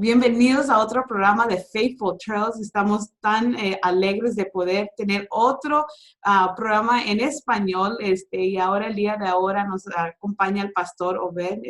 Bienvenidos a otro programa de Faithful Trails. Estamos tan alegres de poder tener otro programa en español. Y ahora, el día de ahora, nos acompaña el pastor Obed.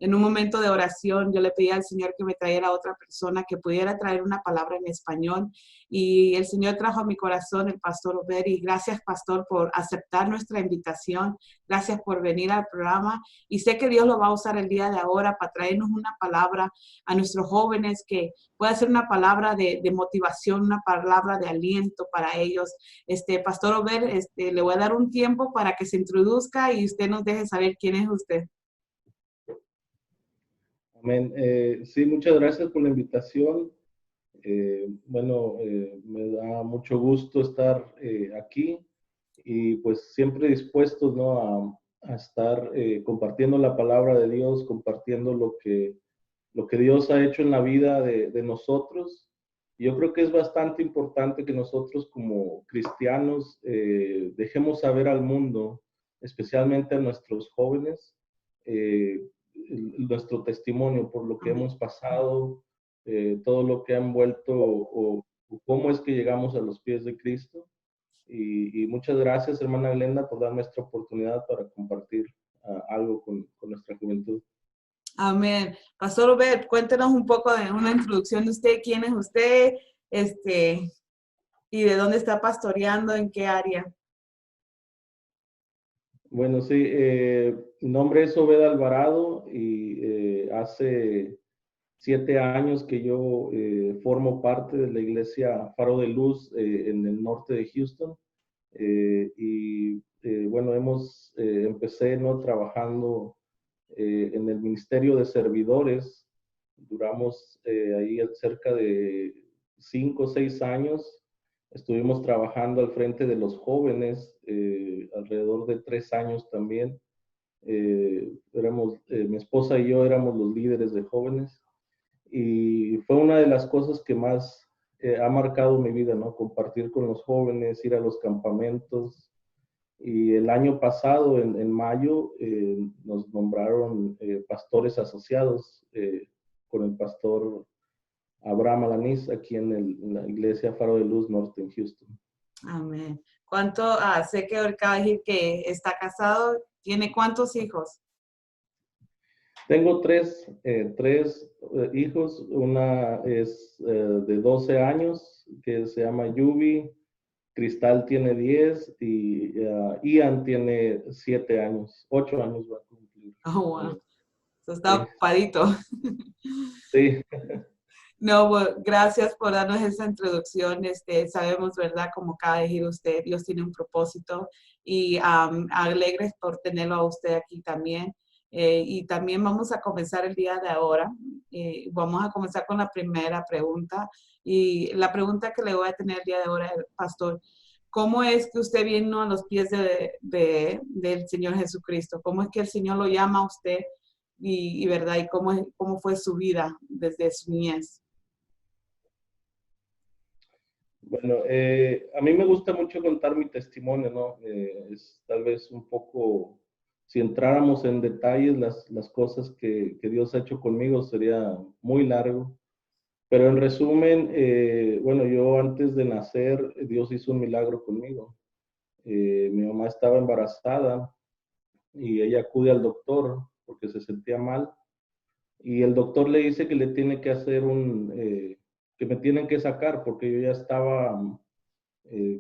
En un momento de oración, yo le pedí al Señor que me trajera otra persona que pudiera traer una palabra en español. Y el Señor trajo a mi corazón el pastor Obed. Y gracias, pastor, por aceptar nuestra invitación. Gracias por venir al programa. Y sé que Dios lo va a usar el día de ahora para traernos una palabra a nuestros jóvenes, que pueda ser una palabra de motivación, una palabra de aliento para ellos. Pastor Obed, le voy a dar un tiempo para que se introduzca y usted nos deje saber quién es usted. Amén. Sí, muchas gracias por la invitación. Me da mucho gusto estar aquí y pues siempre dispuestos, ¿no? a estar compartiendo la palabra de Dios, compartiendo lo que Dios ha hecho en la vida de nosotros. Yo creo que es bastante importante que nosotros como cristianos dejemos saber al mundo, especialmente a nuestros jóvenes, nuestro testimonio por lo que hemos pasado, todo lo que ha envuelto o cómo es que llegamos a los pies de Cristo. Y muchas gracias, hermana Glenda, por darme esta oportunidad para compartir algo con nuestra juventud. Amén. Pastor Obed, cuéntenos un poco de una introducción de usted, quién es usted, y de dónde está pastoreando, en qué área. Bueno, sí, mi nombre es Obed Alvarado y hace 7 años que yo formo parte de la iglesia Faro de Luz en el norte de Houston. Empecé, ¿no? trabajando en el Ministerio de Servidores. Duramos ahí cerca de 5 o 6 años. Estuvimos trabajando al frente de los jóvenes, alrededor de 3 años también. Mi esposa y yo éramos los líderes de jóvenes y fue una de las cosas que más ha marcado mi vida, ¿no? Compartir con los jóvenes, ir a los campamentos. Y el año pasado, en mayo, nos nombraron pastores asociados con el pastor Abraham Alanis aquí en la iglesia Faro de Luz Norte en Houston. Amén. Sé que ahorita va a decir que está casado, ¿tiene cuántos hijos? Tengo tres hijos. Una es de 12 años, que se llama Yubi. Cristal tiene 10 y Ian tiene 7 años, 8 años va a cumplir. Oh, wow. Eso está ocupadito. Sí. No, bueno, gracias por darnos esa introducción. Sabemos, ¿verdad? Como acaba de decir usted, Dios tiene un propósito y alegres por tenerlo a usted aquí también. Y también vamos a comenzar el día de ahora. Vamos a comenzar con la primera pregunta. Y la pregunta que le voy a tener el día de ahora, pastor, ¿cómo es que usted vino a los pies del Señor Jesucristo? ¿Cómo es que el Señor lo llama a usted? ¿Verdad? ¿Y cómo fue su vida desde su niñez? Bueno, a mí me gusta mucho contar mi testimonio, ¿no? Es tal vez un poco, si entráramos en detalles, las cosas que Dios ha hecho conmigo sería muy largo. Pero en resumen, yo antes de nacer, Dios hizo un milagro conmigo. Mi mamá estaba embarazada y ella acude al doctor porque se sentía mal. Y el doctor le dice que le tiene que hacer que me tienen que sacar porque yo ya estaba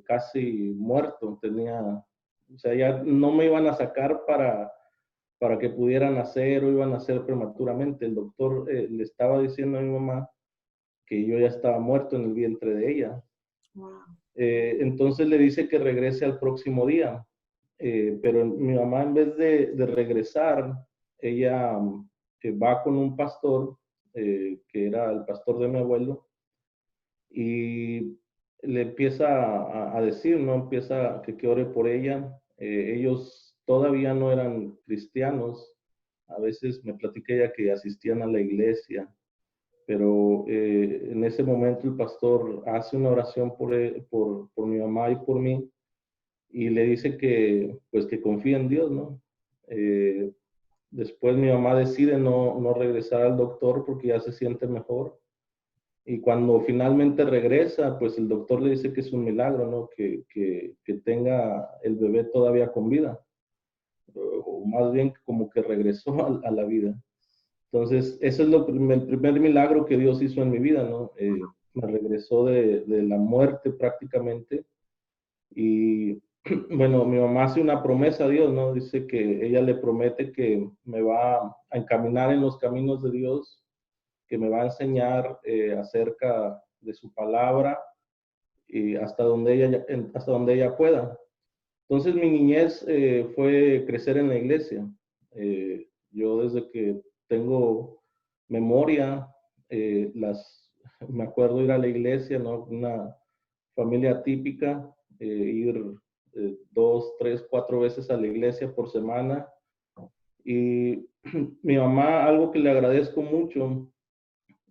casi muerto, o sea, ya no me iban a sacar para que pudieran nacer o iban a nacer prematuramente. El doctor le estaba diciendo a mi mamá que yo ya estaba muerto en el vientre de ella. Wow. Entonces le dice que regrese al próximo día, pero mi mamá en vez de regresar, ella va con un pastor, que era el pastor de mi abuelo, y le empieza a decir, ¿no? Empieza que ore por ella. Ellos todavía no eran cristianos. A veces me platica ella que asistían a la iglesia, pero en ese momento el pastor hace una oración por mi mamá y por mí y le dice que, pues, que confía en Dios, ¿no? Después mi mamá decide no regresar al doctor porque ya se siente mejor. Y cuando finalmente regresa, pues el doctor le dice que es un milagro, ¿no? Que tenga el bebé todavía con vida. O más bien como que regresó a la vida. Entonces, ese es el primer milagro que Dios hizo en mi vida, ¿no? Me regresó de la muerte prácticamente. Y bueno, mi mamá hace una promesa a Dios, ¿no? Dice que ella le promete que me va a encaminar en los caminos de Dios, que me va a enseñar acerca de su palabra y hasta donde ella pueda. Entonces mi niñez fue crecer en la iglesia. Yo desde que tengo memoria, me acuerdo ir a la iglesia, ¿no? Una familia típica, ir 2, 3, 4 veces a la iglesia por semana. Y mi mamá, algo que le agradezco mucho,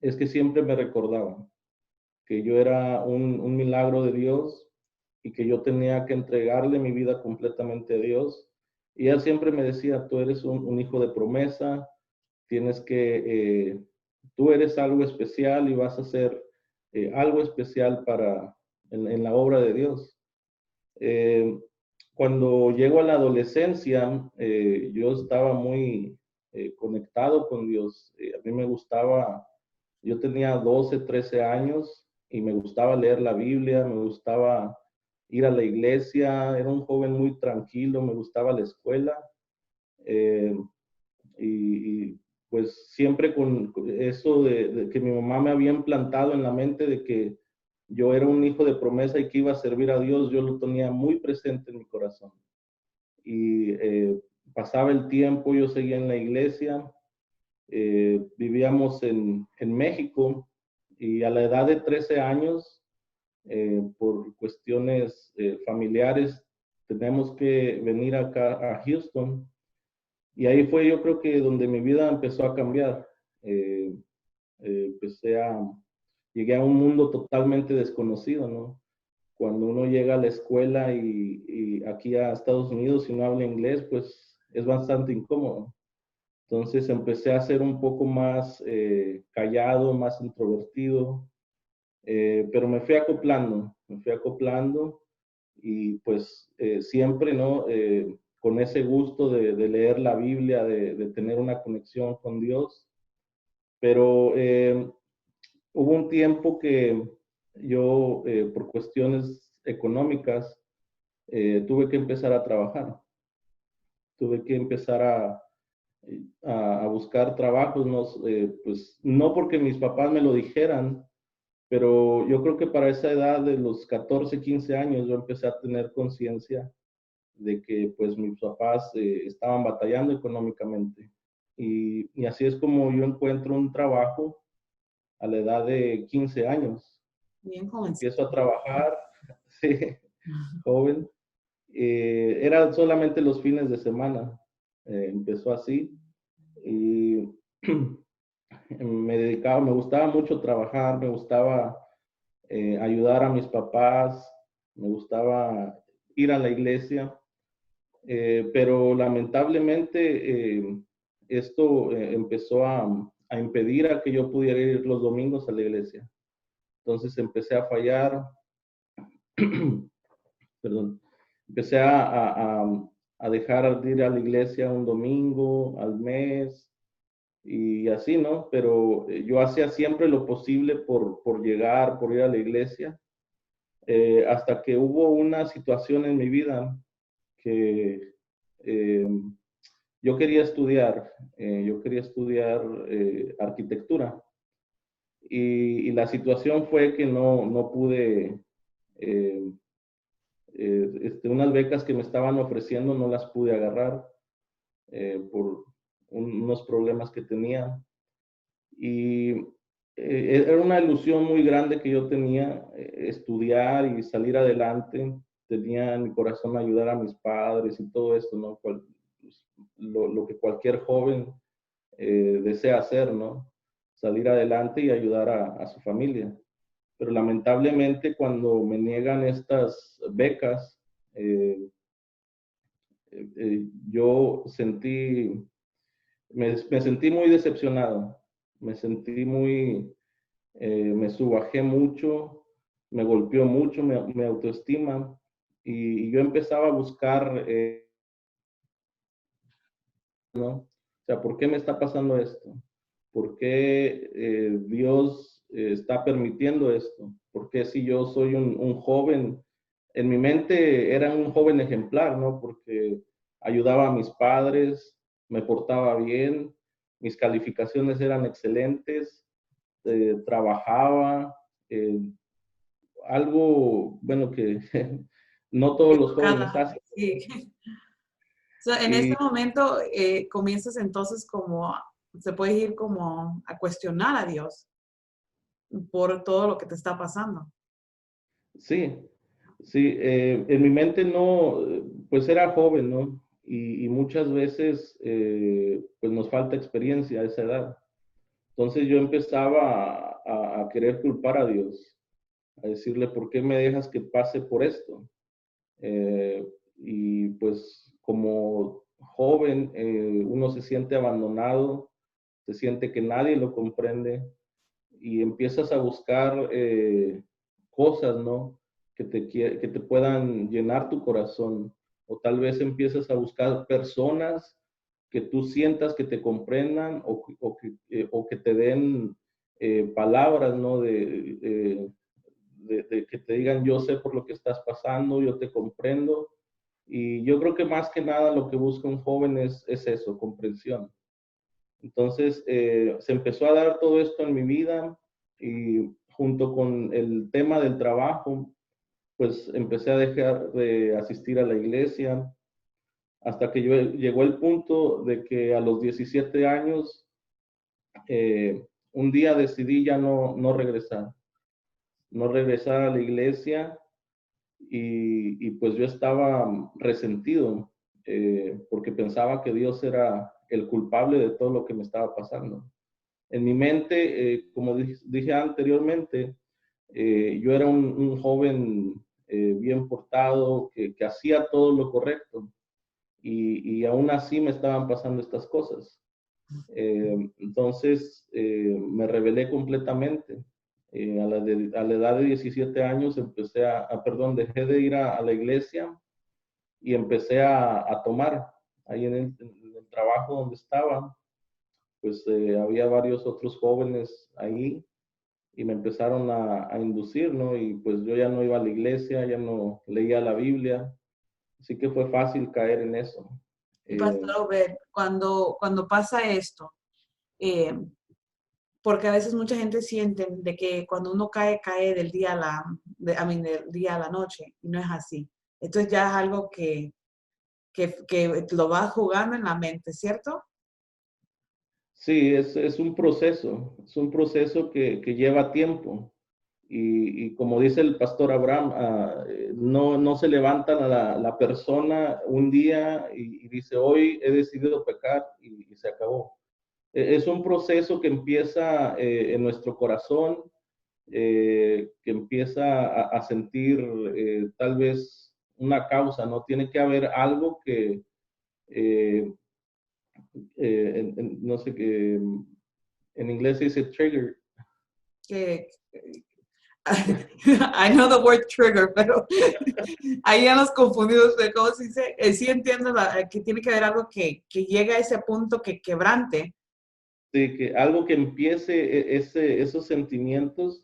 es que siempre me recordaba que yo era un milagro de Dios y que yo tenía que entregarle mi vida completamente a Dios. Y ella siempre me decía, tú eres un hijo de promesa, tienes que, tú eres algo especial y vas a ser algo especial en la obra de Dios. Eh, Cuando llego a la adolescencia, yo estaba muy conectado con Dios. A mí me gustaba, yo tenía 12, 13 años y me gustaba leer la Biblia, me gustaba ir a la iglesia, era un joven muy tranquilo, me gustaba la escuela. eh, y pues siempre con eso de que mi mamá me había implantado en la mente de que yo era un hijo de promesa y que iba a servir a Dios, yo lo tenía muy presente en mi corazón. Y pasaba el tiempo, yo seguía en la iglesia, vivíamos en México y a la edad de 13 años, por cuestiones familiares, tenemos que venir acá a Houston. Y ahí fue yo creo que donde mi vida empezó a cambiar. Eh, empecé a, Llegué a un mundo totalmente desconocido, ¿no? Cuando uno llega a la escuela y aquí a Estados Unidos y no habla inglés, pues es bastante incómodo. Entonces empecé a ser un poco más callado, más introvertido, pero me fui acoplando y pues siempre, ¿no? Con ese gusto de leer la Biblia, de tener una conexión con Dios, pero hubo un tiempo que yo, por cuestiones económicas, tuve que empezar a trabajar, tuve que empezar a buscar trabajos, no, pues no porque mis papás me lo dijeran, pero yo creo que para esa edad de los 14, 15 años yo empecé a tener conciencia de que pues mis papás estaban batallando económicamente. Y así es como yo encuentro un trabajo a la edad de 15 años. Bien jovencito. Empiezo a trabajar, sí, joven. Era solamente los fines de semana. Empezó así y me gustaba mucho trabajar, me gustaba ayudar a mis papás, me gustaba ir a la iglesia, pero lamentablemente esto empezó a impedir a que yo pudiera ir los domingos a la iglesia. Entonces empecé a fallar, perdón, empecé a dejar de ir a la iglesia un domingo al mes y así, ¿no? Pero yo hacía siempre lo posible por llegar, por ir a la iglesia, hasta que hubo una situación en mi vida que eh, yo quería estudiar arquitectura y la situación fue que no pude, eh, unas becas que me estaban ofreciendo no las pude agarrar por unos problemas que tenía. Y era una ilusión muy grande que yo tenía, estudiar y salir adelante. Tenía en mi corazón ayudar a mis padres y todo esto, ¿no? Pues, lo que cualquier joven desea hacer, ¿no? Salir adelante y ayudar a su familia. Pero lamentablemente cuando me niegan estas becas, yo sentí me sentí muy decepcionado, me sentí muy, me subajé mucho, me golpeó mucho mi autoestima y yo empezaba a buscar, ¿no? O sea, ¿por qué me está pasando esto? ¿Por qué Dios está permitiendo esto? ¿Por qué si yo soy un joven, en mi mente era un joven ejemplar, ¿no? Porque ayudaba a mis padres, me portaba bien, mis calificaciones eran excelentes, trabajaba, eh, algo, bueno, que no todos los jóvenes Cada, hacen. sí. So, en ese Y momento comienzas entonces como, se puede ir como a cuestionar a Dios por todo lo que te está pasando. sí, sí, en mi mente no, pues era joven, ¿no? Y muchas veces, pues nos falta experiencia a esa edad. Entonces yo empezaba a querer culpar a Dios, a decirle, ¿por qué me dejas que pase por esto? Y pues como joven, uno se siente abandonado, se siente que nadie lo comprende y empiezas a buscar cosas, ¿no? Que te puedan llenar tu corazón. O tal vez empiezas a buscar personas que tú sientas que te comprendan o que te den palabras, ¿no? De que te digan, yo sé por lo que estás pasando, yo te comprendo. Y yo creo que más que nada lo que busca un joven es eso, comprensión. Entonces, se empezó a dar todo esto en mi vida y junto con el tema del trabajo, pues empecé a dejar de asistir a la iglesia hasta que llegó el punto de que a los 17 años, un día decidí ya no regresar, no regresar a la iglesia y pues yo estaba resentido porque pensaba que Dios era el culpable de todo lo que me estaba pasando. En mi mente, como dije anteriormente, yo era un joven bien portado, que hacía todo lo correcto y aún así me estaban pasando estas cosas. Entonces me rebelé completamente. A la edad de 17 años empecé perdón, dejé de ir a la iglesia y empecé a tomar ahí en el trabajo donde estaba pues había varios otros jóvenes ahí y me empezaron a inducir, ¿no? Y pues yo ya no iba a la iglesia, ya no leía la Biblia, así que fue fácil caer en eso. Y Eh, Pastor Obed, cuando pasa esto, eh, porque a veces mucha gente siente de que cuando uno cae, cae del día a del día a la noche, y no es así. Esto ya es algo que lo vas jugando en la mente, ¿cierto? sí, es un proceso que lleva tiempo. Y como dice el pastor Abraham, no se levanta la persona un día y dice, hoy he decidido pecar y se acabó. Es un proceso que empieza en nuestro corazón, que empieza a sentir tal vez una causa, ¿no? Tiene que haber algo que, eh, no sé qué, en inglés se dice trigger. Que, I know the word trigger, pero ahí ya nos confundimos de cómo se dice. Sí entiendo que tiene que haber algo que llegue a ese punto que quebrante. Sí, que algo que empiece esos sentimientos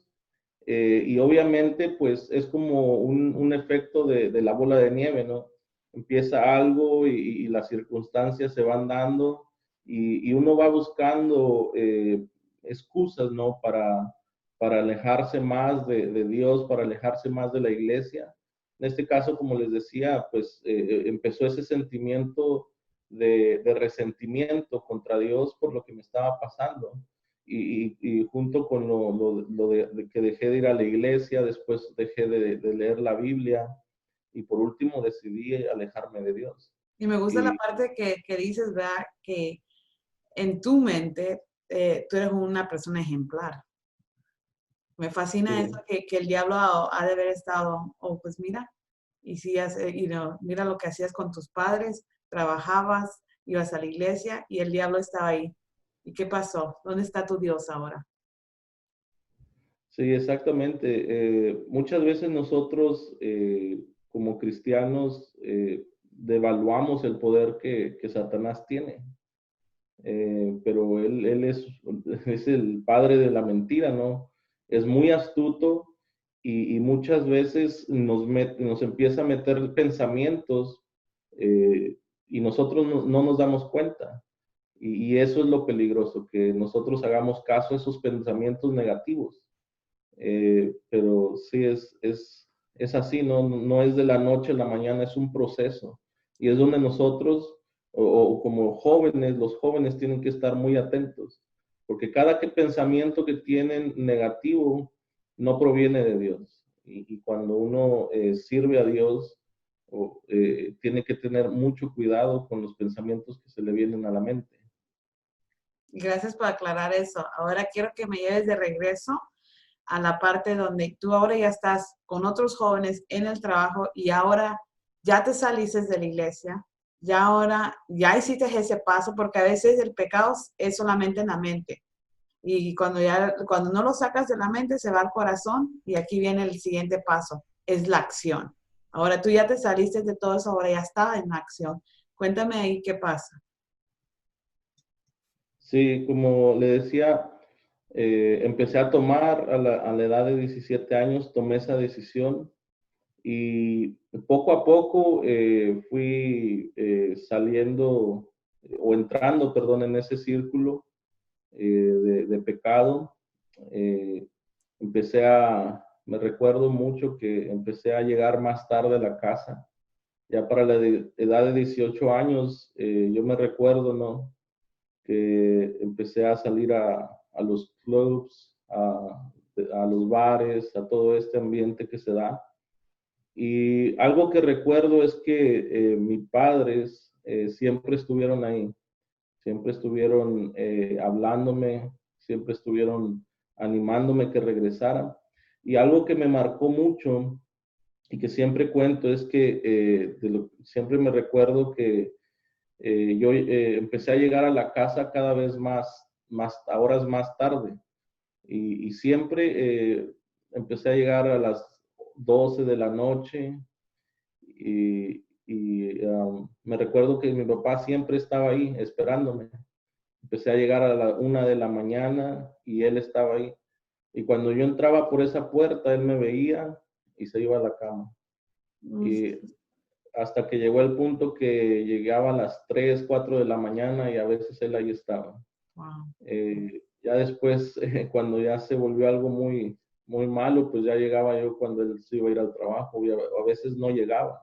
y obviamente pues es como un efecto de la bola de nieve, ¿no? Empieza algo y las circunstancias se van dando y uno va buscando excusas, ¿no? Para alejarse más de Dios, para alejarse más de la iglesia. En este caso, como les decía, pues empezó ese sentimiento de resentimiento contra Dios por lo que me estaba pasando y junto con de que dejé de ir a la iglesia, después dejé de leer la Biblia y por último decidí alejarme de Dios. Y me gusta la Y parte que dices, ¿verdad? Que en tu mente tú eres una persona ejemplar. Me fascina eso sí, que el diablo ha de haber estado, oh, pues mira, y si mira lo que hacías con tus padres, trabajabas, ibas a la iglesia y el diablo estaba ahí. ¿Y qué pasó? ¿Dónde está tu Dios ahora? Sí, exactamente. Muchas veces nosotros como cristianos devaluamos el poder que Satanás tiene. Pero él es el padre de la mentira, ¿no? Es muy astuto y muchas veces nos empieza a meter pensamientos y nosotros no nos damos cuenta. Y eso es lo peligroso, que nosotros hagamos caso a esos pensamientos negativos. Pero sí es así, no es de la noche a la mañana, es un proceso. Y es donde nosotros, o como jóvenes, los jóvenes tienen que estar muy atentos, porque cada pensamiento que tienen negativo no proviene de Dios. Y cuando uno sirve a Dios, tiene que tener mucho cuidado con los pensamientos que se le vienen a la mente. Gracias por aclarar eso. Ahora quiero que me lleves de regreso a la parte donde tú ahora ya estás con otros jóvenes en el trabajo y ahora ya te saliste de la iglesia, ya ahora ya hiciste ese paso, porque a veces el pecado es solamente en la mente. Y cuando no lo sacas de la mente, se va al corazón y aquí viene el siguiente paso, es la acción. Ahora tú ya te saliste de todo eso, ahora ya estaba en la acción. Cuéntame ahí qué pasa. Sí, como le decía, empecé a tomar a la edad de 17 años, tomé esa decisión y poco a poco fui saliendo o entrando, perdón, en ese círculo de pecado. Eh, me recuerdo mucho que empecé a llegar más tarde a la casa. Ya para la edad de 18 años, yo me recuerdo, ¿no? Que empecé a salir a los clubs, a los bares, a todo este ambiente que se da. Y algo que recuerdo es que mis padres siempre estuvieron ahí, siempre estuvieron hablándome, siempre estuvieron animándome que regresara. Y algo que me marcó mucho y que siempre cuento es que siempre me recuerdo que yo empecé a llegar a la casa cada vez a horas más tarde y siempre empecé a llegar a las 12 de la noche y me recuerdo que mi papá siempre estaba ahí esperándome. Empecé a llegar a la 1 de la mañana y él estaba ahí. Y cuando yo entraba por esa puerta, él me veía y se iba a la cama. Y hasta que llegó el punto que llegaba a las 3, 4 de la mañana y a veces él ahí estaba. Wow. Ya después, cuando ya se volvió algo muy malo, pues ya llegaba yo cuando él se iba a ir al trabajo y a veces no llegaba.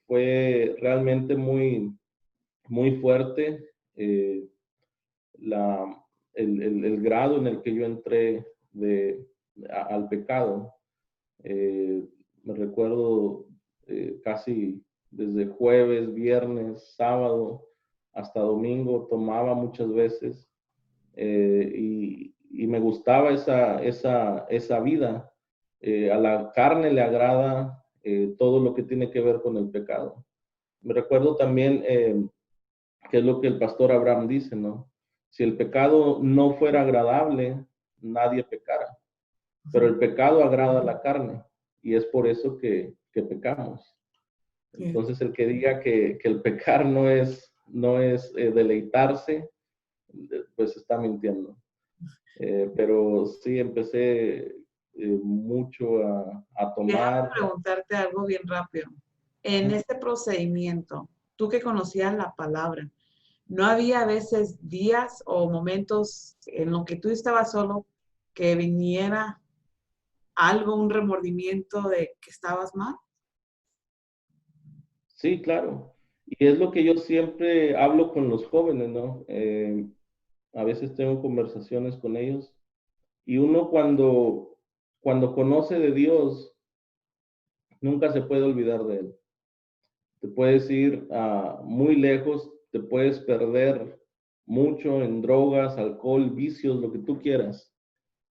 Fue realmente muy fuerte la, el grado en el que yo entré al pecado. Me recuerdo casi desde jueves, viernes, sábado hasta domingo, tomaba muchas veces y me gustaba esa vida. A la carne le agrada todo lo que tiene que ver con el pecado. Me recuerdo también que es lo que el pastor Abraham dice, ¿no? Si el pecado no fuera agradable, nadie pecara. Pero el pecado agrada a la carne y es por eso que pecamos. Sí. Entonces el que diga que el pecar no es deleitarse, pues está mintiendo. Pero sí empecé mucho a Déjame tomar. preguntarte algo bien rápido. En este procedimiento, tú que conocías la palabra, ¿no había a veces días o momentos en los que tú estabas solo que viniera algo, un remordimiento de que estabas mal? Sí, claro. Y es lo que yo siempre hablo con los jóvenes, ¿no? A veces tengo conversaciones con ellos y uno cuando conoce de Dios, nunca se puede olvidar de Él. Te puedes ir muy lejos, te puedes perder mucho en drogas, alcohol, vicios, lo que tú quieras,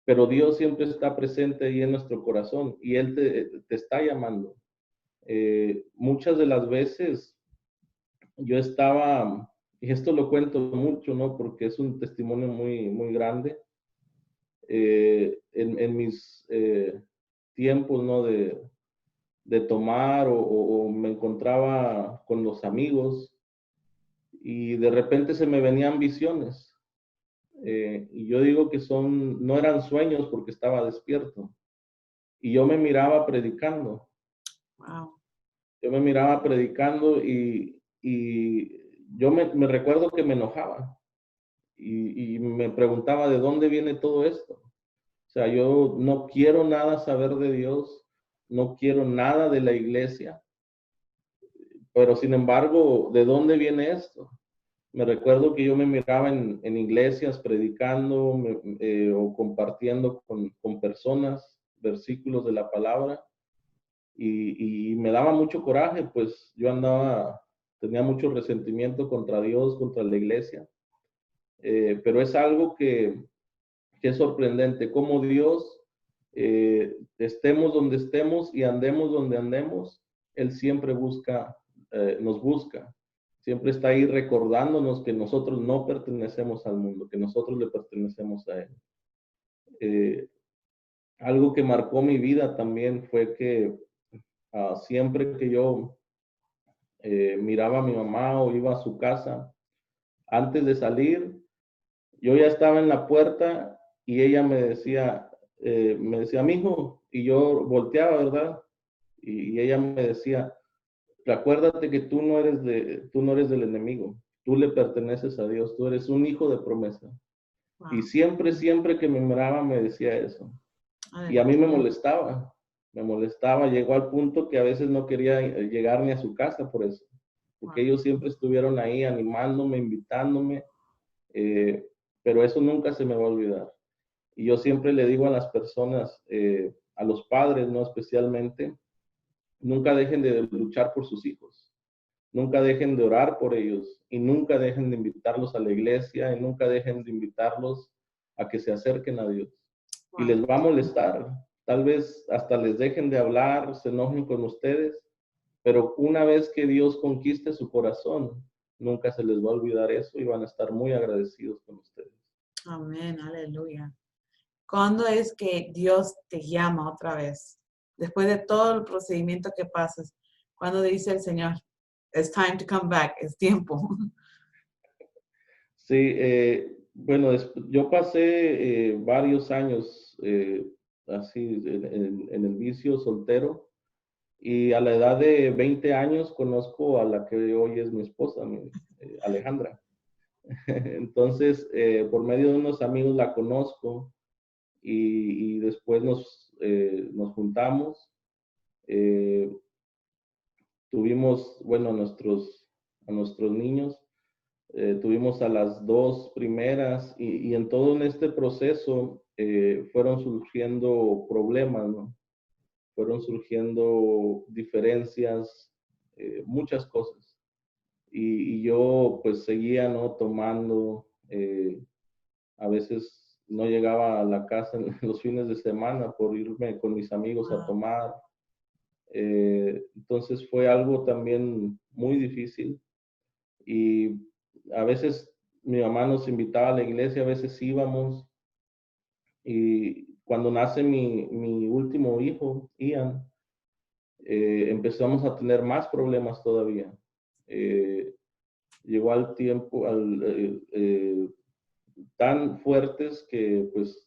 pero Dios siempre está presente ahí en nuestro corazón y Él te está llamando. Muchas de las veces yo estaba, y esto lo cuento mucho, ¿no? Porque es un testimonio muy, muy grande. En mis tiempos, ¿no? De tomar o me encontraba con los amigos y de repente se me venían visiones. Y yo digo que no eran sueños porque estaba despierto. Y yo me miraba predicando. Wow. Yo me miraba predicando y yo me recuerdo que me enojaba y me preguntaba de dónde viene todo esto. O sea, yo no quiero nada saber de Dios, no quiero nada de la iglesia, pero sin embargo, ¿de dónde viene esto? Me recuerdo que yo me miraba en iglesias predicando o compartiendo con personas versículos de la palabra y me daba mucho coraje, pues yo tenía mucho resentimiento contra Dios, contra la iglesia, pero es algo que es sorprendente, cómo Dios, estemos donde estemos y andemos donde andemos, Él siempre nos busca, siempre está ahí recordándonos que nosotros no pertenecemos al mundo, que nosotros le pertenecemos a Él. Eh, Algo que marcó mi vida también fue que siempre que yo miraba a mi mamá o iba a su casa, antes de salir, yo ya estaba en la puerta y ella me decía, mijo, y yo volteaba, ¿verdad? Y ella me decía, recuérdate que tú no eres del enemigo, tú le perteneces a Dios, tú eres un hijo de promesa. Y Wow. siempre, siempre que me miraba me decía eso. Y a mí me molestaba, llegó al punto que a veces no quería llegar ni a su casa por eso, porque Wow. ellos siempre estuvieron ahí animándome, invitándome, eh, pero eso nunca se me va a olvidar. Y yo siempre le digo a las personas, a los padres, ¿no? Especialmente, nunca dejen de luchar por sus hijos, nunca dejen de orar por ellos y nunca dejen de invitarlos a la iglesia y nunca dejen de invitarlos a que se acerquen a Dios. Y Wow. les va a molestar, tal vez hasta les dejen de hablar, se enojen con ustedes, pero una vez que Dios conquiste su corazón, nunca se les va a olvidar eso y van a estar muy agradecidos con ustedes. Amén, aleluya. ¿Cuándo es que Dios te llama otra vez? Después de todo el procedimiento que pasas, ¿cuándo dice el Señor, it's time to come back, es tiempo? Sí, bueno, yo pasé varios años así en el vicio soltero y a la edad de 20 años conozco a la que hoy es mi esposa, Alejandra. Entonces, por medio de unos amigos la conozco y después nos juntamos. Eh, Tuvimos, bueno, a nuestros niños. Tuvimos a las dos primeras y en todo en este proceso fueron surgiendo problemas, ¿no? Fueron surgiendo diferencias, muchas cosas. Y yo pues seguía, ¿no? Tomando, a veces no llegaba a la casa en los fines de semana por irme con mis amigos a Wow. tomar. Entonces fue algo también muy difícil y a veces mi mamá nos invitaba a la iglesia, a veces íbamos y cuando nace mi último hijo, Ian, empezamos a tener más problemas todavía. Eh, Llegó al tiempo tan fuertes que pues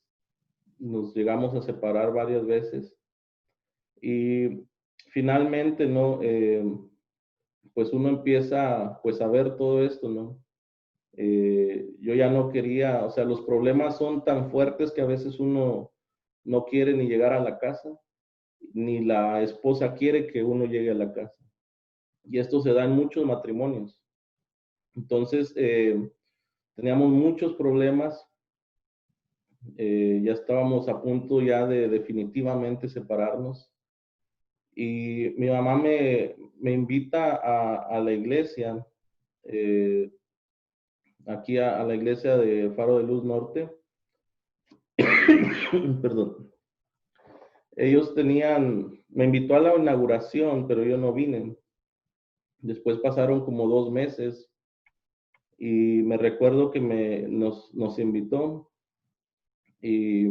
nos llegamos a separar varias veces y finalmente no pues uno empieza pues a ver todo esto, ¿no? Yo ya no quería, o sea, los problemas son tan fuertes que a veces uno no quiere ni llegar a la casa, ni la esposa quiere que uno llegue a la casa. Y esto se da en muchos matrimonios. Entonces, teníamos muchos problemas, ya estábamos a punto ya de definitivamente separarnos. Y mi mamá me invita a la iglesia, eh, aquí a la iglesia de Faro de Luz Norte. Perdón. Me invitó a la inauguración, pero yo no vine. Después pasaron como 2 meses y me recuerdo que nos invitó y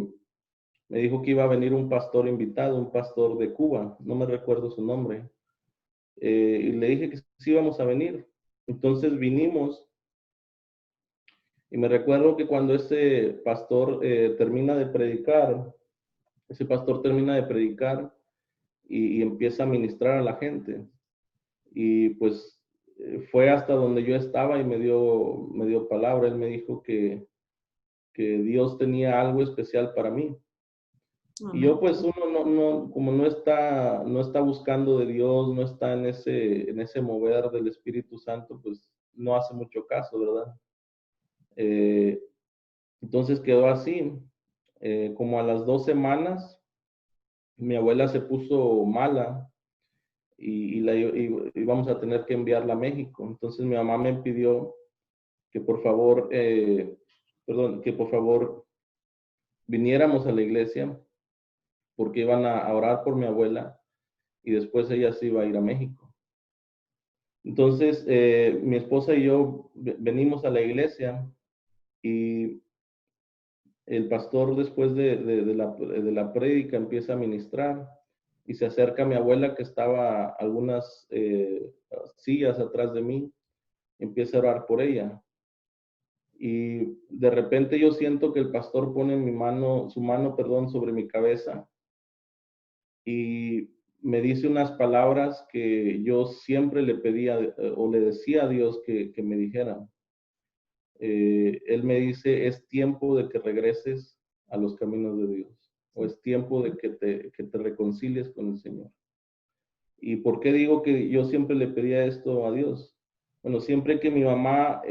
me dijo que iba a venir un pastor invitado, un pastor de Cuba, no me recuerdo su nombre. Y le dije que sí íbamos a venir. Entonces vinimos y me recuerdo que cuando ese pastor termina de predicar, ese pastor termina de predicar y empieza a ministrar a la gente. Y pues fue hasta donde yo estaba y me dio palabra. Él me dijo que Dios tenía algo especial para mí. Y Amén. yo pues uno como no está buscando de Dios, no está en ese mover del Espíritu Santo, pues no hace mucho caso, ¿verdad? Eh, entonces quedó así. Como a las 2 semanas, mi abuela se puso mala y íbamos a tener que enviarla a México. Entonces mi mamá me pidió que por favor, que por favor viniéramos a la iglesia porque iban a orar por mi abuela y después ella se iba a ir a México. Entonces, mi esposa y yo venimos a la iglesia y el pastor después de la prédica empieza a ministrar y se acerca a mi abuela que estaba algunas sillas atrás de mí, empieza a orar por ella. Y de repente yo siento que el pastor pone su mano, perdón, sobre mi cabeza y me dice unas palabras que yo siempre le pedía o le decía a Dios que me dijera. Él me dice, es tiempo de que regreses a los caminos de Dios, o es tiempo de que te reconcilies con el Señor. ¿Y por qué digo que yo siempre le pedía esto a Dios? Bueno, siempre que mi mamá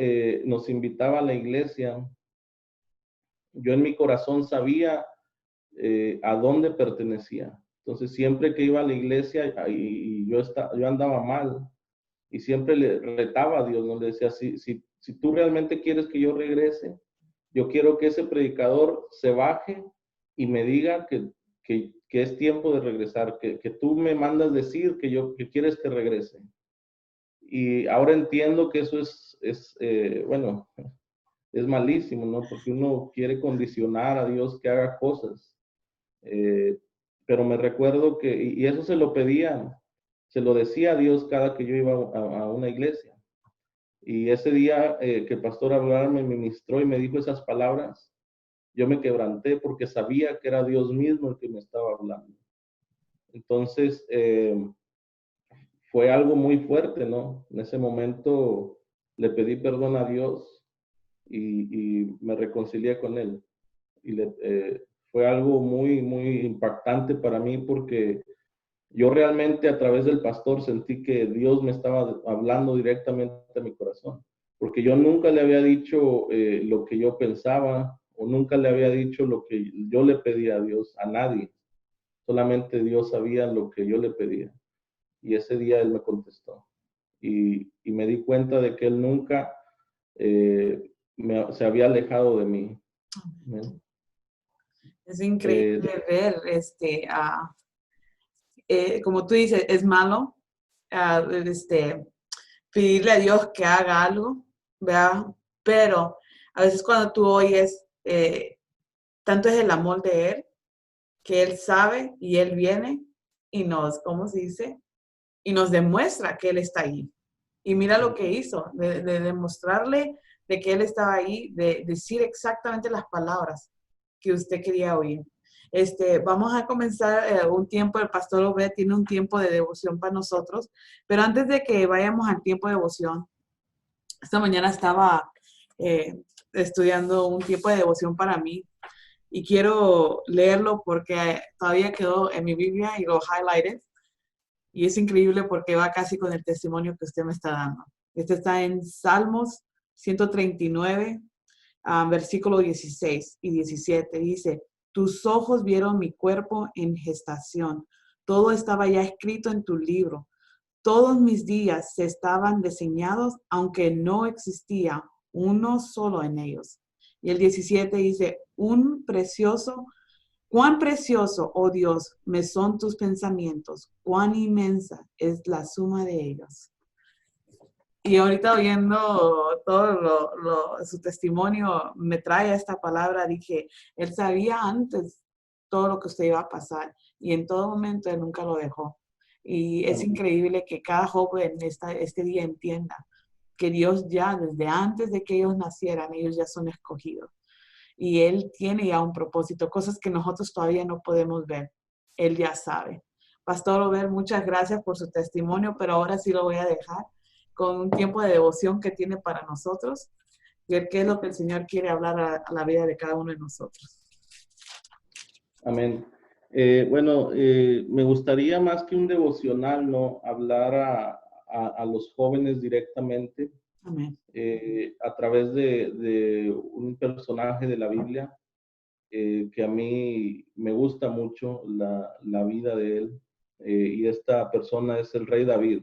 nos invitaba a la iglesia, yo en mi corazón sabía a dónde pertenecía. Entonces, siempre que iba a la iglesia y yo andaba mal, y siempre le retaba a Dios, ¿no? Le decía, si tú realmente quieres que yo regrese, yo quiero que ese predicador se baje y me diga que es tiempo de regresar, que tú me mandas decir que quieres que regrese. Y ahora entiendo que eso bueno, es malísimo, ¿no? Porque uno quiere condicionar a Dios que haga cosas. Eh, pero me recuerdo y eso se lo decía a Dios cada que yo iba a una iglesia. Y ese día que el pastor Abraham me ministró y me dijo esas palabras, yo me quebranté porque sabía que era Dios mismo el que me estaba hablando. Entonces, fue algo muy fuerte, ¿no? En ese momento le pedí perdón a Dios y me reconcilié con él. Fue algo muy, muy impactante para mí porque yo realmente a través del pastor sentí que Dios me estaba hablando directamente a mi corazón, porque yo nunca le había dicho lo que yo pensaba o nunca le había dicho lo que yo le pedía a Dios, a nadie. Solamente Dios sabía lo que yo le pedía. Y ese día Él me contestó. Y me di cuenta de que Él nunca se había alejado de mí. ¿Ven? Es increíble Eh, ver, como tú dices, es malo, pedirle a Dios que haga algo, ¿verdad? Pero a veces cuando tú oyes, tanto es el amor de Él, que Él sabe y Él viene y ¿cómo se dice? Y nos demuestra que Él está ahí. Y mira lo que hizo, de demostrarle de que Él estaba ahí, de decir exactamente las palabras que usted quería oír. Vamos a comenzar un tiempo, el pastor Obed tiene un tiempo de devoción para nosotros, pero antes de que vayamos al tiempo de devoción, esta mañana estaba estudiando un tiempo de devoción para mí y quiero leerlo porque todavía quedó en mi Biblia y lo highlighted. Y es increíble porque va casi con el testimonio que usted me está dando. Este está en Salmos 139, versículo 16 y 17. Dice, tus ojos vieron mi cuerpo en gestación. Todo estaba ya escrito en tu libro. Todos mis días se estaban diseñados, aunque no existía uno solo en ellos. Y el 17 dice, cuán precioso, oh Dios, me son tus pensamientos, cuán inmensa es la suma de ellos. Y ahorita oyendo todo su testimonio, me trae esta palabra, dije, él sabía antes todo lo que usted iba a pasar y en todo momento él nunca lo dejó. Y es Amén. increíble que cada joven este día entienda que Dios ya desde antes de que ellos nacieran, ellos ya son escogidos. Y Él tiene ya un propósito, cosas que nosotros todavía no podemos ver. Él ya sabe. Pastor Robert, muchas gracias por su testimonio, pero ahora sí lo voy a dejar con un tiempo de devoción que tiene para nosotros, ver qué es lo que el Señor quiere hablar a la vida de cada uno de nosotros. Amén. Bueno, me gustaría más que un devocional, ¿no? Hablar a los jóvenes directamente Amén. a través de un personaje de la Biblia que a mí me gusta mucho la vida de él. Y esta persona es el rey David.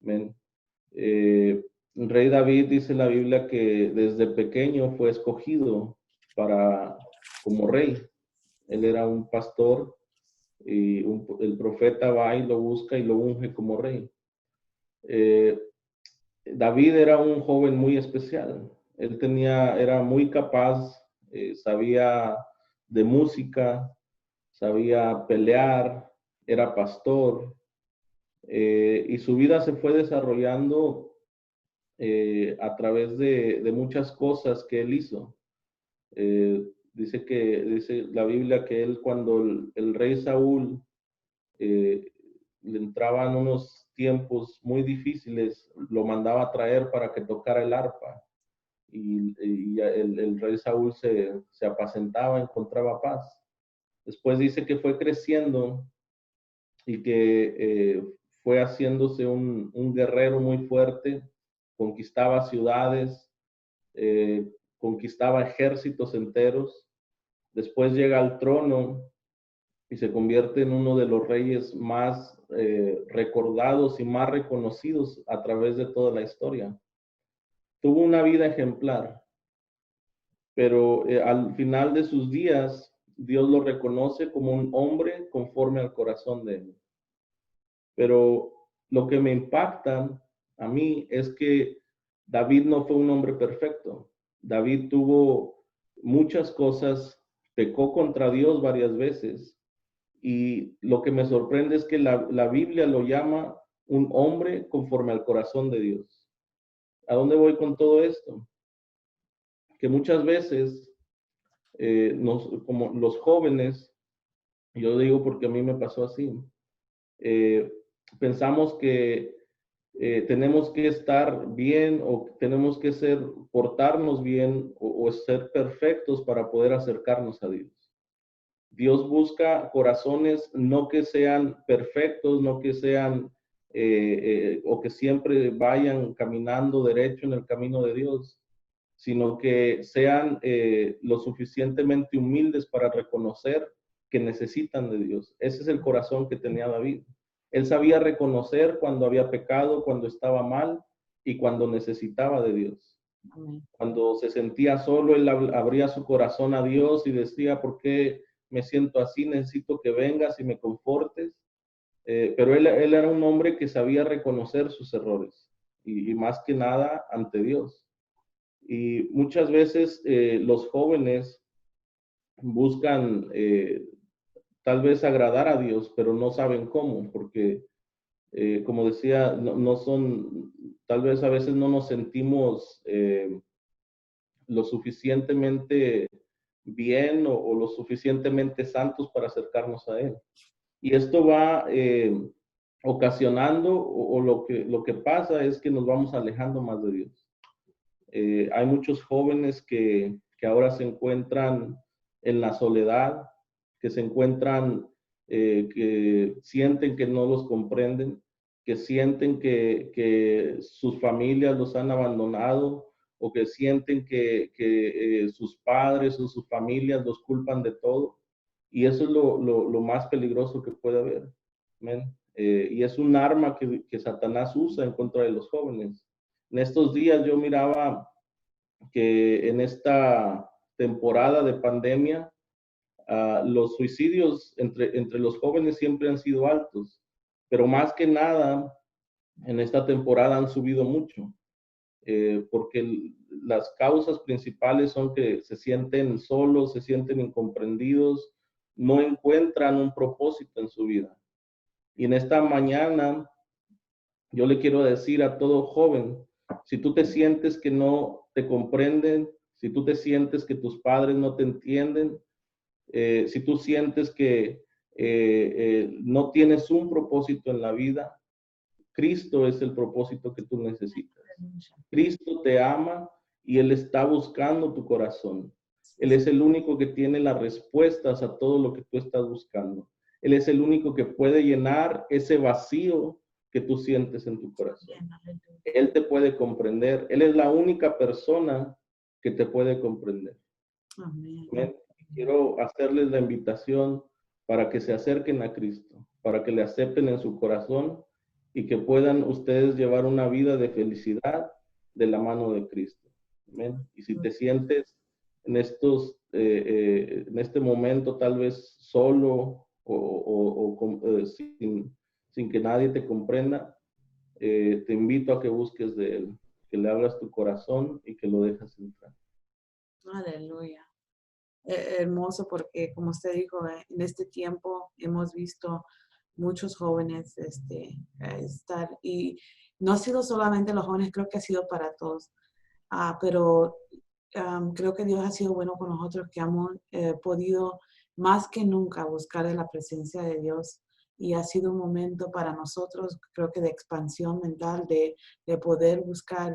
Amén. El rey David dice en la Biblia que desde pequeño fue escogido como rey. Él era un pastor y el profeta va y lo busca y lo unge como rey. Eh, David era un joven muy especial. Era muy capaz, sabía de música, sabía pelear, era pastor, y su vida se fue desarrollando a través de muchas cosas que él hizo. Dice la Biblia que él cuando el rey Saúl eh, le entraban unos tiempos muy difíciles, lo mandaba a traer para que tocara el arpa. Y el rey Saúl se apacentaba, encontraba paz. Después dice que fue creciendo y que fue haciéndose un guerrero muy fuerte, conquistaba ciudades, conquistaba ejércitos enteros. Después llega al trono y se convierte en uno de los reyes más recordados y más reconocidos a través de toda la historia. Tuvo una vida ejemplar, pero al final de sus días, Dios lo reconoce como un hombre conforme al corazón de él. Pero lo que me impacta a mí es que David no fue un hombre perfecto. David tuvo muchas cosas, pecó contra Dios varias veces. Y lo que me sorprende es que la Biblia lo llama un hombre conforme al corazón de Dios. ¿A dónde voy con todo esto? Que muchas veces, como los jóvenes, yo digo porque a mí me pasó así, eh, pensamos que tenemos que estar bien o tenemos que portarnos bien o ser perfectos para poder acercarnos a Dios. Dios busca corazones no que sean perfectos, no que sean o que siempre vayan caminando derecho en el camino de Dios, sino que sean lo suficientemente humildes para reconocer que necesitan de Dios. Ese es el corazón que tenía David. Él sabía reconocer cuando había pecado, cuando estaba mal y cuando necesitaba de Dios. Amén. Cuando se sentía solo, él abría su corazón a Dios y decía, ¿por qué me siento así? Necesito que vengas y me confortes. Pero él era un hombre que sabía reconocer sus errores y más que nada ante Dios. Y muchas veces los jóvenes buscan tal vez agradar a Dios, pero no saben cómo, porque como decía, no son, tal vez a veces no nos sentimos lo suficientemente bien o lo suficientemente santos para acercarnos a Él. Y esto va ocasionando o lo que pasa es que nos vamos alejando más de Dios. Hay muchos jóvenes que ahora se encuentran en la soledad, que se encuentran, que sienten que no los comprenden, que sienten que sus familias los han abandonado o que sienten que sus padres o sus familias los culpan de todo. Y eso es lo más peligroso que puede haber. Y es un arma que Satanás usa en contra de los jóvenes. En estos días yo miraba que en esta temporada de pandemia, los suicidios entre los jóvenes siempre han sido altos, pero más que nada en esta temporada han subido mucho, porque las causas principales son que se sienten solos, se sienten incomprendidos, no encuentran un propósito en su vida. Y en esta mañana yo le quiero decir a todo joven, si tú te sientes que no te comprenden, si tú te sientes que tus padres no te entienden, si tú sientes que no tienes un propósito en la vida, Cristo es el propósito que tú necesitas. Cristo te ama y Él está buscando tu corazón. Él es el único que tiene las respuestas a todo lo que tú estás buscando. Él es el único que puede llenar ese vacío que tú sientes en tu corazón. Él te puede comprender. Él es la única persona que te puede comprender. Amén. Quiero hacerles la invitación para que se acerquen a Cristo, para que le acepten en su corazón y que puedan ustedes llevar una vida de felicidad de la mano de Cristo. Amén. Y si te sientes en en este momento tal vez solo sin que nadie te comprenda, te invito a que busques de Él, que le abras tu corazón y que lo dejes entrar. Aleluya. Hermoso porque, como usted dijo, en este tiempo hemos visto muchos jóvenes estar, y no ha sido solamente los jóvenes, creo que ha sido para todos, pero creo que Dios ha sido bueno con nosotros, que hemos podido más que nunca buscar en la presencia de Dios, y ha sido un momento para nosotros, creo que de expansión mental, de poder buscar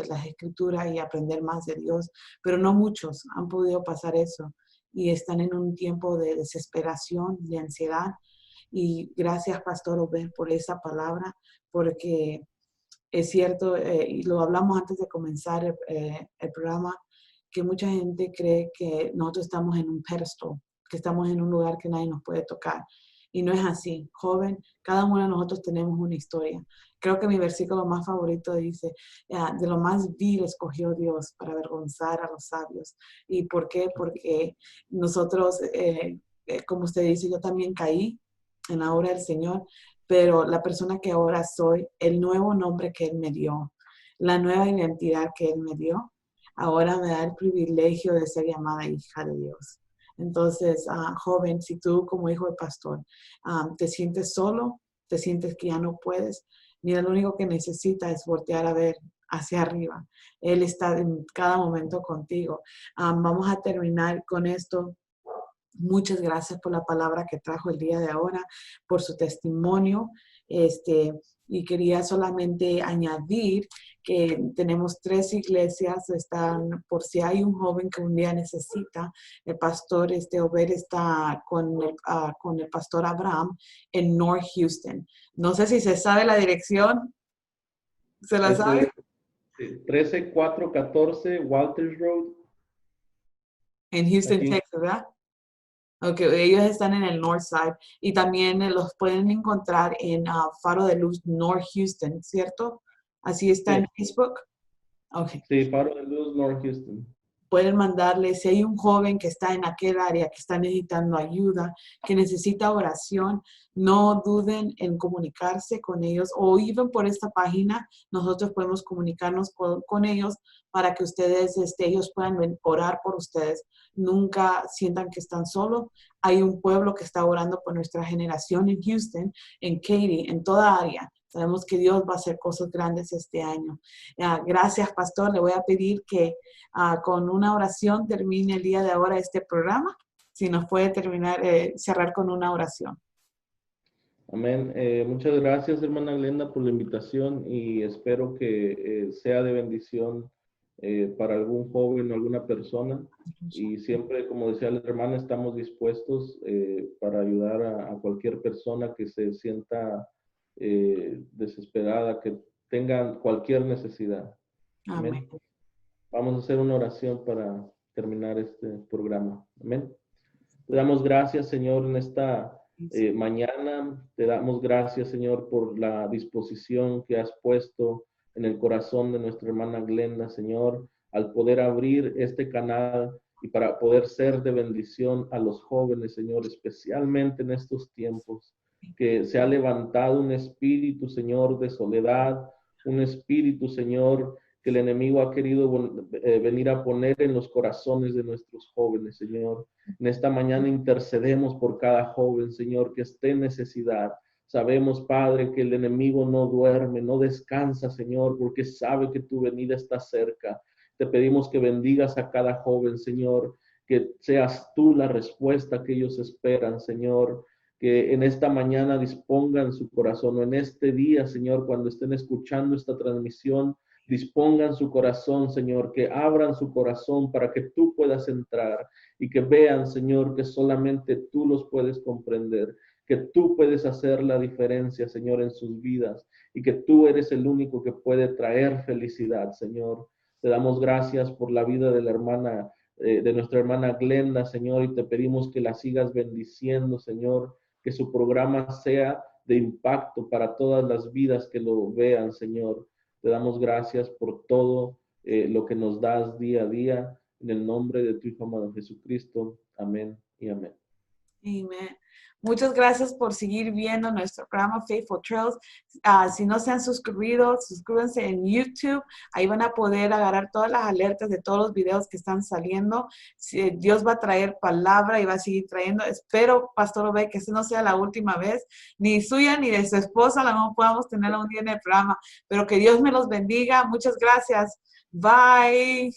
las escrituras y aprender más de Dios, pero no muchos han podido pasar eso y están en un tiempo de desesperación, de ansiedad. Y gracias, Pastor Obed, por esa palabra, porque es cierto, y lo hablamos antes de comenzar el programa, que mucha gente cree que nosotros estamos en un pedestal, que estamos en un lugar que nadie nos puede tocar. Y no es así. Joven, cada uno de nosotros tenemos una historia. Creo que mi versículo más favorito dice, de lo más vil escogió Dios para avergonzar a los sabios. ¿Y por qué? Porque nosotros, como usted dice, yo también caí en la obra del Señor, pero la persona que ahora soy, el nuevo nombre que Él me dio, la nueva identidad que Él me dio, ahora me da el privilegio de ser llamada hija de Dios. Entonces, joven, si tú como hijo de pastor te sientes solo, te sientes que ya no puedes, mira, lo único que necesitas es voltear a ver hacia arriba. Él está en cada momento contigo. Vamos a terminar con esto. Muchas gracias por la palabra que trajo el día de ahora, por su testimonio. Y quería solamente añadir que tenemos 3 iglesias, están, por si hay un joven que un día necesita, el pastor Obed está con el pastor Abraham en North Houston. No sé si se sabe la dirección. ¿Se la sabe? 13414 Walters Road. En Houston, Aquí. Texas, ¿verdad? Ok, ellos están en el North Side y también los pueden encontrar en Faro de Luz North Houston, ¿cierto? Así está en Facebook. Okay. Sí, Faro de Luz North Houston. Pueden mandarle, si hay un joven que está en aquel área, que está necesitando ayuda, que necesita oración, no duden en comunicarse con ellos, o even por esta página, nosotros podemos comunicarnos con ellos para que ustedes, ellos puedan orar por ustedes. Nunca sientan que están solos. Hay un pueblo que está orando por nuestra generación en Houston, en Katy, en toda área. Sabemos que Dios va a hacer cosas grandes este año. Gracias, pastor. Le voy a pedir que con una oración termine el día de ahora este programa. Si nos puede cerrar con una oración. Amén. Muchas gracias, hermana Glenda, por la invitación y espero que sea de bendición para algún joven o alguna persona. Y siempre, como decía la hermana, estamos dispuestos para ayudar a cualquier persona que se sienta desesperada, que tenga cualquier necesidad. Amén. Vamos a hacer una oración para terminar este programa. Amén. Te damos gracias, Señor, en esta mañana. Te damos gracias, Señor, por la disposición que has puesto en el corazón de nuestra hermana Glenda, Señor, al poder abrir este canal y para poder ser de bendición a los jóvenes, Señor, especialmente en estos tiempos. que se ha levantado un espíritu, Señor, de soledad, un espíritu, Señor, que el enemigo ha querido venir a poner en los corazones de nuestros jóvenes, Señor. En esta mañana intercedemos por cada joven, Señor, que esté en necesidad. Sabemos, Padre, que el enemigo no duerme, no descansa, Señor, porque sabe que tu venida está cerca. Te pedimos que bendigas a cada joven, Señor, que seas tú la respuesta que ellos esperan, Señor, que en esta mañana dispongan su corazón, o en este día, Señor, cuando estén escuchando esta transmisión, dispongan su corazón, Señor, que abran su corazón para que tú puedas entrar y que vean, Señor, que solamente tú los puedes comprender, que tú puedes hacer la diferencia, Señor, en sus vidas y que tú eres el único que puede traer felicidad, Señor. Te damos gracias por la vida de la hermana, de nuestra hermana Glenda, Señor, y te pedimos que la sigas bendiciendo, Señor, que su programa sea de impacto para todas las vidas que lo vean, Señor. Te damos gracias por todo lo que nos das día a día. En el nombre de tu Hijo amado Jesucristo. Amén y amén. Amén. Muchas gracias por seguir viendo nuestro programa Faithful Trails. Si no se han suscrito, suscríbanse en YouTube. Ahí van a poder agarrar todas las alertas de todos los videos que están saliendo. Dios va a traer palabra y va a seguir trayendo. Espero, Pastor Obed, que esta no sea la última vez, ni suya ni de su esposa, la no podamos tenerla un día en el programa. Pero que Dios me los bendiga. Muchas gracias. Bye.